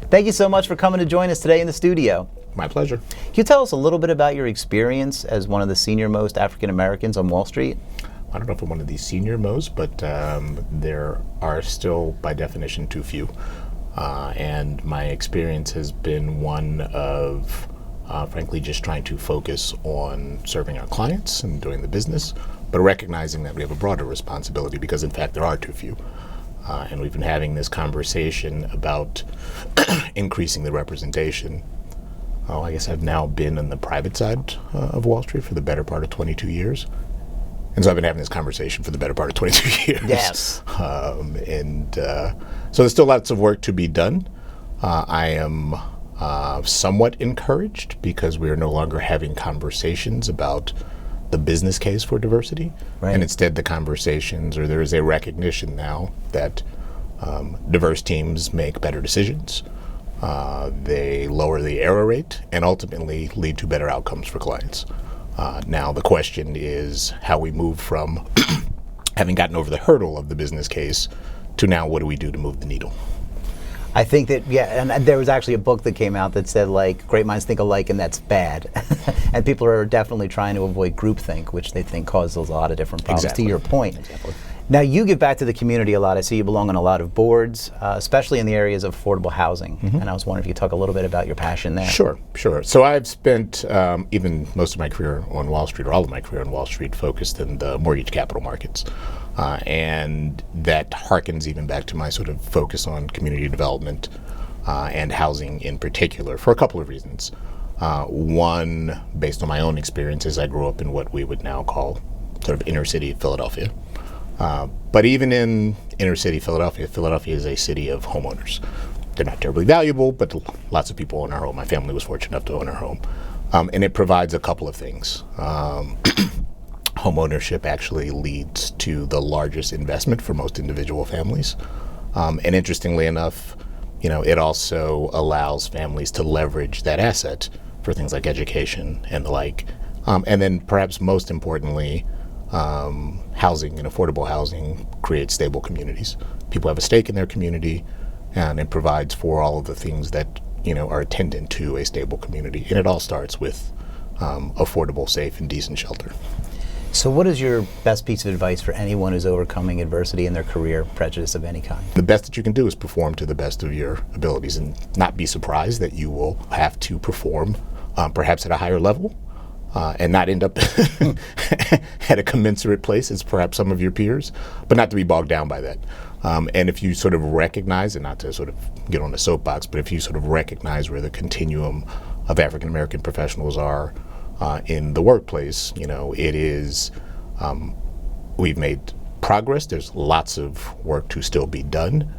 Thank you so much for coming to join us today in the studio. My pleasure. Can you tell us a little bit about your experience as one of the senior-most African Americans on Wall Street? I don't know if I'm one of the senior most, but there are still, by definition, too few. And my experience has been one of, frankly, just trying to focus on serving our clients and doing the business, but recognizing that we have a broader responsibility because, in fact, there are too few. And we've been having this conversation about increasing the representation. I guess I've now been on the private side of Wall Street for the better part of 22 years. And so I've been having this conversation for the better part of 22 years. Yes. So there's still lots of work to be done. I am somewhat encouraged because we are no longer having conversations about the business case for diversity. Right. And instead the conversations, or there is a recognition now that diverse teams make better decisions. They lower the error rate and ultimately lead to better outcomes for clients. Now the question is how we move from having gotten over the hurdle of the business case to now what do we do to move the needle? I think that, yeah, and there was actually a book that came out that said, like, great minds think alike and that's bad. And people are definitely trying to avoid groupthink, which they think causes a lot of different problems, Exactly. to your point. Exactly. Now, you give back to the community a lot. I see you belong on a lot of boards, especially in the areas of affordable housing. Mm-hmm. And I was wondering if you could talk a little bit about your passion there. Sure. So I've spent even most of my career on Wall Street, or all of my career on Wall Street, focused in the mortgage capital markets. And that harkens even back to my sort of focus on community development and housing in particular for a couple of reasons. One, based on my own experiences, I grew up in what we would now call sort of inner city Philadelphia. But even in inner city Philadelphia, Philadelphia is a city of homeowners. They're not terribly valuable, but lots of people own our home. My family was fortunate enough to own our home. And it provides a couple of things. Homeownership actually leads to the largest investment for most individual families. And interestingly enough, it also allows families to leverage that asset for things like education and the like. And then perhaps most importantly, housing and affordable housing creates stable communities. People have a stake in their community, and it provides for all of the things that are attendant to a stable community. And it all starts with affordable, safe, and decent shelter. So what is your best piece of advice for anyone who's overcoming adversity in their career, prejudice of any kind? The best that you can do is perform to the best of your abilities and not be surprised that you will have to perform perhaps at a higher level and not end up at a commensurate place as perhaps some of your peers, but not to be bogged down by that. And if you sort of recognize, and not to sort of get on the soapbox, but if you sort of recognize where the continuum of African American professionals are in the workplace, it is, we've made progress. There's lots of work to still be done,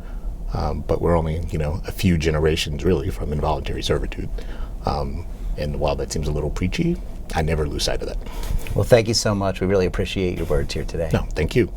but we're only, a few generations really from involuntary servitude. And while that seems a little preachy, I never lose sight of that. Well, thank you so much. We really appreciate your words here today. No, thank you.